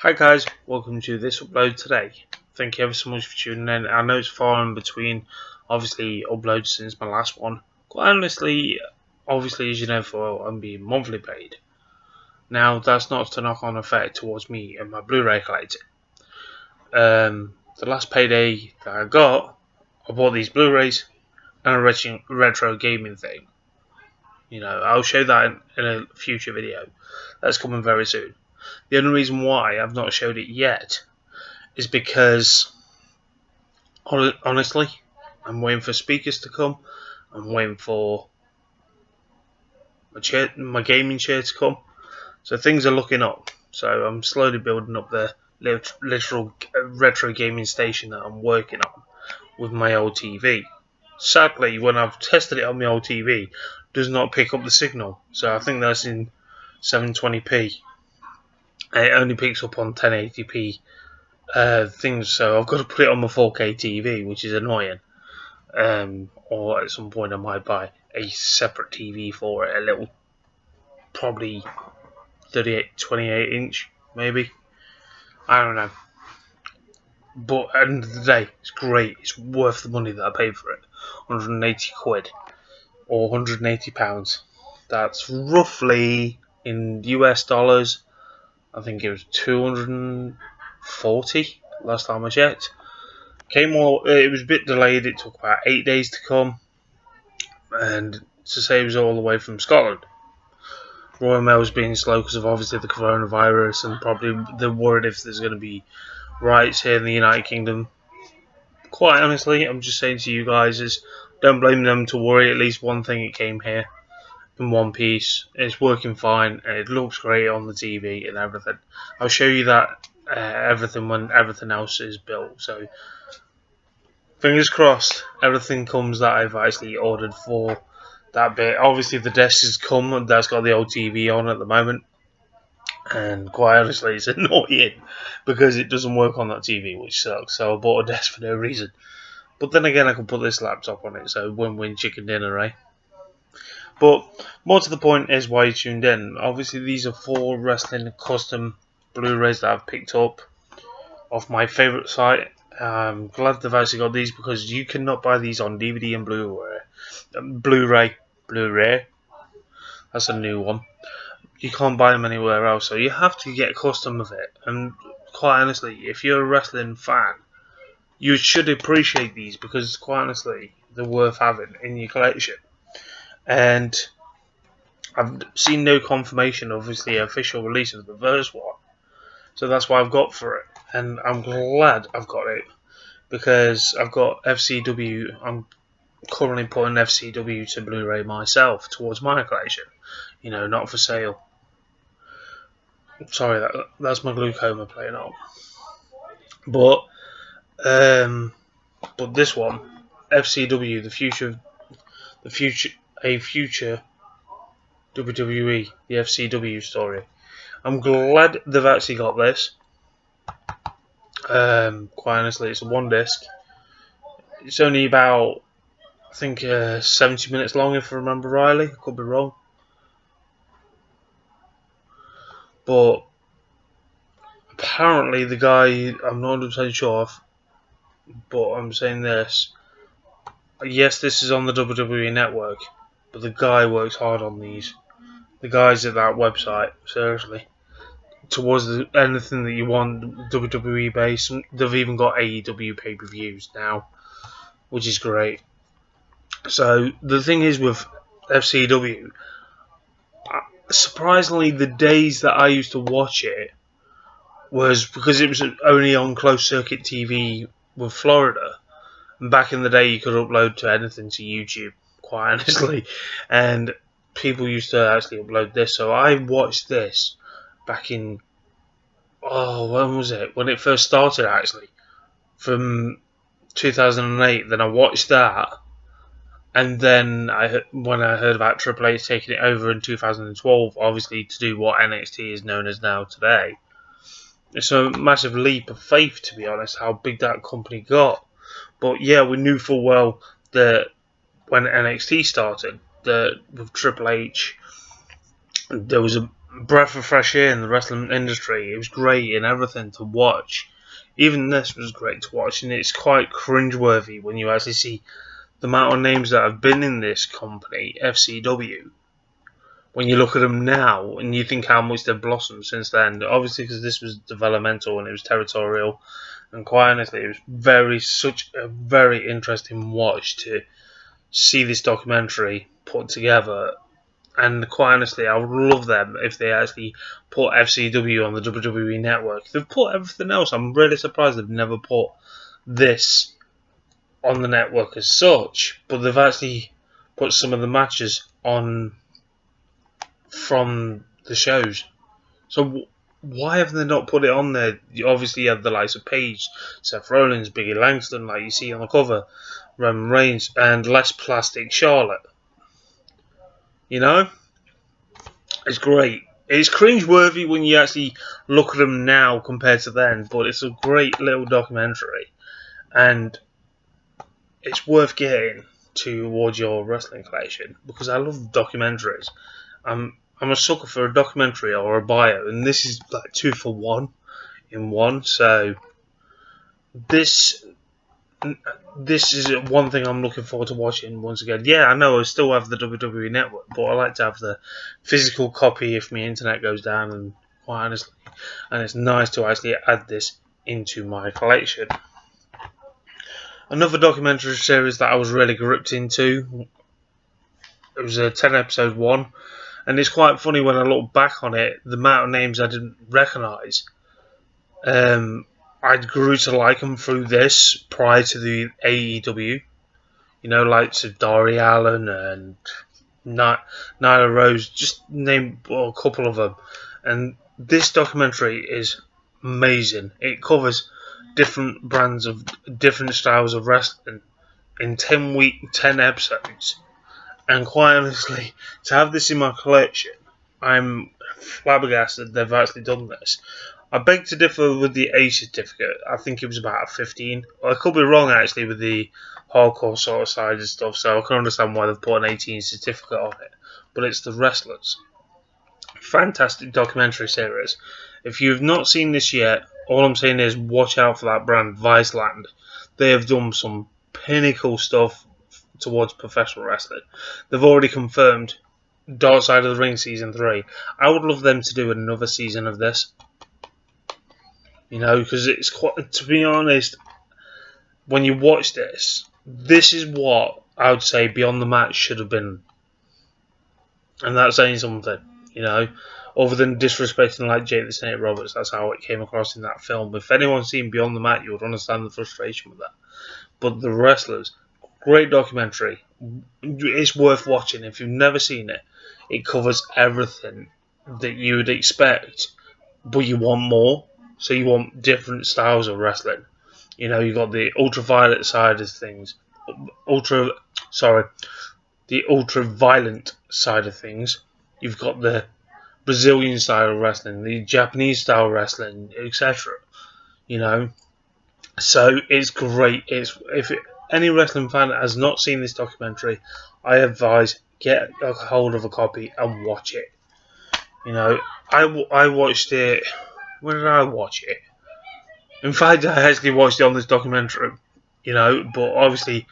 Hi guys, welcome to this upload today. Thank you ever so much for tuning in. I know it's far in between, obviously, uploads since my last one. Quite honestly, obviously, as you know, I'm being monthly paid. Now, that's not to knock on effect towards me and my Blu-ray collecting. The last payday that I bought these Blu-rays and a retro gaming thing. I'll show that in a future video. That's coming very soon. The only reason why I've not showed it yet is because, honestly, I'm waiting for speakers to come. I'm waiting for my gaming chair to come. So things are looking up. So I'm slowly building up the literal retro gaming station that I'm working on with my old TV. Sadly, when I've tested it on my old TV, it does not pick up the signal. So I think that's in 720p. It only picks up on 1080p things. So I've got to put it on my 4K TV, which is annoying. Or at some point I might buy a separate TV for it, a little, probably 28 inch, maybe. I don't know. But at the end of the day, it's great. It's worth the money that I paid for it. 180 quid or £180. That's roughly, in US dollars, I think it was 240 last time I checked. It was a bit delayed. It took about 8 days to come, and to say it was all the way from Scotland. Royal Mail's being slow because of obviously the coronavirus, and probably they're worried if there's going to be riots here in the United Kingdom. Quite honestly, I'm just saying to you guys, don't blame them to worry. At least one thing, it came here in one piece. It's working fine, and it looks great on the TV and everything. I'll show you that everything when everything else is built. So fingers crossed, everything comes that I've actually ordered for that bit. Obviously, the desk has come. That's got the old TV on at the moment. And quite honestly, it's annoying because it doesn't work on that TV, which sucks. So I bought a desk for no reason. But then again, I can put this laptop on it, so win-win chicken dinner, eh? But more to the point is why you tuned in. Obviously, these are 4 wrestling custom Blu-rays that I've picked up off my favourite site. I'm glad they've actually got these because you cannot buy these on DVD and Blu-ray. That's a new one. You can't buy them anywhere else, so you have to get a custom of it. And quite honestly, if you're a wrestling fan, you should appreciate these because, quite honestly, they're worth having in your collection. And I've seen no confirmation, obviously, official release of the first one, so that's what I've got for it. And I'm glad I've got it because I've got FCW. I'm currently putting FCW to Blu-ray myself towards my collection. Not for sale. Sorry, that's my glaucoma playing up. But this one, FCW, a future WWE, the FCW story. I'm glad they've actually got this. Quite honestly, it's a one disc. It's only about, I think, 70 minutes long, if I remember rightly. I could be wrong. But apparently the guy, I'm not 100% sure of, but I'm saying this. Yes, this is on the WWE network, but the guy works hard on these. The guys at that website, seriously. Towards anything that you want WWE based, they've even got AEW pay-per-views now, which is great. So the thing is with FCW, surprisingly, the days that I used to watch it was because it was only on closed circuit TV with Florida. And back in the day, you could upload to anything to YouTube, quite honestly, and people used to actually upload this. So I watched this back in, when was it? When it first started, actually, from 2008. Then I watched that. And then when I heard about Triple H taking it over in 2012, obviously to do what NXT is known as now today, it's a massive leap of faith, to be honest, how big that company got. But yeah, we knew full well that when NXT started, that with Triple H, there was breath of fresh air in the wrestling industry. It was great and everything to watch. Even this was great to watch, and it's quite cringeworthy when you actually see the amount of names that have been in this company, FCW. When you look at them now and you think how much they've blossomed since then, obviously because this was developmental and it was territorial, and quite honestly, it was such a very interesting watch to see this documentary put together. And quite honestly, I would love them if they actually put FCW on the WWE network. They've put everything else. I'm really surprised they've never put this on the network as such, but they've actually put some of the matches on from the shows. So why have they not put it on there? You obviously have the likes of Paige, Seth Rollins, Biggie Langston, like you see on the cover, Roman Reigns, and less plastic Charlotte. You know? It's great. It's cringe-worthy when you actually look at them now compared to then, but it's a great little documentary, and it's worth getting towards your wrestling collection because I love documentaries. I'm a sucker for a documentary or a bio, and this is like 2 for 1 in one. So this this is one thing I'm looking forward to watching once again. Yeah, I know I still have the WWE Network, but I like to have the physical copy if my internet goes down, and quite honestly, and it's nice to actually add this into my collection. Another documentary series that I was really gripped into, it was a 10 episode one, and it's quite funny when I look back on it, the amount of names I didn't recognise. I grew to like them through this prior to the AEW. You know, like Dari Allen and Nyla Rose, just name a couple of them. And this documentary is amazing. It covers different brands of different styles of wrestling in 10 episodes. And quite honestly, to have this in my collection, I'm flabbergasted they've actually done this. I beg to differ with the A certificate. I think it was about a 15. I could be wrong actually with the hardcore sort of side and stuff, so I can understand why they've put an 18 certificate on it. But it's the wrestlers. Fantastic documentary series. If you've not seen this yet, all I'm saying is watch out for that brand, Viceland. They have done some pinnacle stuff towards professional wrestling. They've already confirmed Dark Side of the Ring Season 3. I would love them to do another season of this. You know, because it's quite, to be honest, when you watch this, this is what I would say Beyond the Match should have been. And that's saying something, you know, other than disrespecting like Jake the Snake Roberts. That's how it came across in that film. If anyone's seen Beyond the Mat, you would understand the frustration with that. But the wrestlers, great documentary. It's worth watching. If you've never seen it, it covers everything that you would expect, but you want more. So you want different styles of wrestling. You know, you've got the ultraviolet side of things. The ultra-violent side of things. You've got the Brazilian style of wrestling, the Japanese style of wrestling, etc. You know, so it's great. Any wrestling fan that has not seen this documentary, I advise get a hold of a copy and watch it. You know, I watched it. Where did I watch it? In fact, I actually watched it on this documentary. You know, but obviously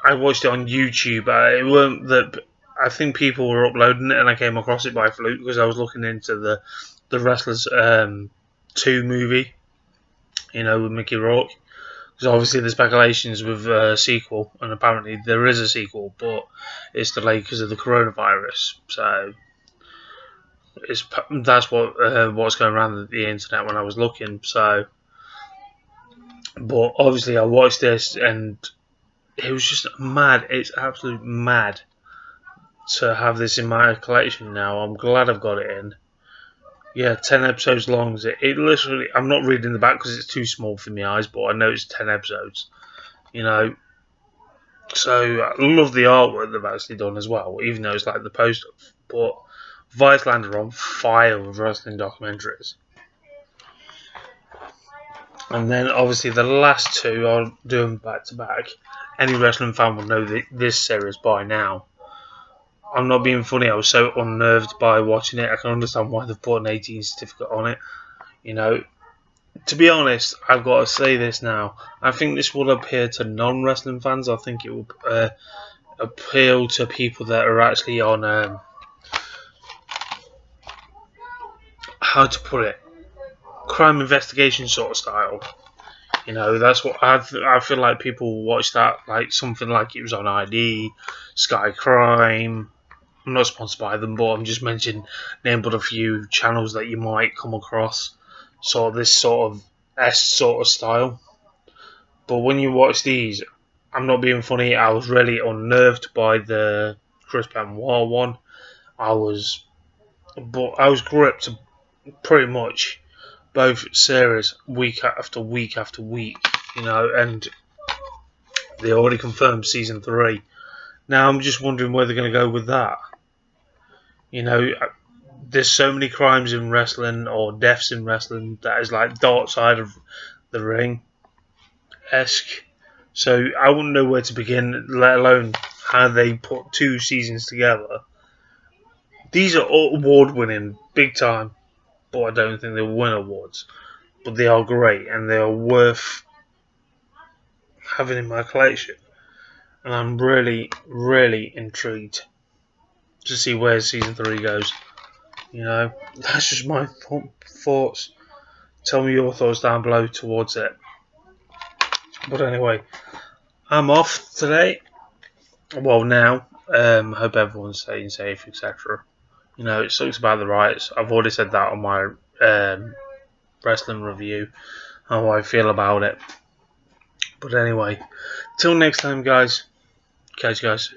I watched it on YouTube. It weren't that. I think people were uploading it, and I came across it by fluke because I was looking into the Wrestlers 2 movie. You know, with Mickey Rourke. Because obviously the speculations with a sequel, and apparently there is a sequel, but it's delayed because of the coronavirus. So that's what's going around the internet when I was looking. So, but obviously I watched this and it was just mad. It's absolutely mad to have this in my collection now. I'm glad I've got it in. Yeah, 10 episodes long. It literally, I'm not reading the back because it's too small for my eyes, but I know it's 10 episodes. You know, so I love the artwork they've actually done as well, even though it's like the poster. But Viceland are on fire with wrestling documentaries. And then obviously the last two I'll do them back to back. Any wrestling fan will know this series by now. I'm not being funny. I was so unnerved by watching it. I can understand why they've put an 18 certificate on it. You know, to be honest, I've got to say this now. I think this will appeal to non-wrestling fans. I think it will appeal to people that are actually on how to put it, crime investigation sort of style. You know, that's what I feel like people watch that like something like it was on ID, Sky Crime. I'm not sponsored by them, but I'm just mentioning name but a few channels that you might come across. Sort of this sort of sort of style. But when you watch these, I'm not being funny. I was really unnerved by the Chris Benoit one. I was gripped pretty much both series week after week after week. You know, and they already confirmed season 3. Now I'm just wondering where they're going to go with that. You know, there's so many crimes in wrestling or deaths in wrestling that is like dark side of the ring esque. So I wouldn't know where to begin, let alone how they put 2 seasons together. These are all award winning, big time, but I don't think they'll win awards. But they are great and they are worth having in my collection. And I'm really, really intrigued to see where season 3 goes. You know, that's just my thoughts. Tell me your thoughts down below towards it. But anyway, I'm off today. Well, now. Hope everyone's staying safe, etc. You know, it sucks about the riots. I've already said that on my wrestling review, how I feel about it. But anyway, till next time, guys. Catch you guys.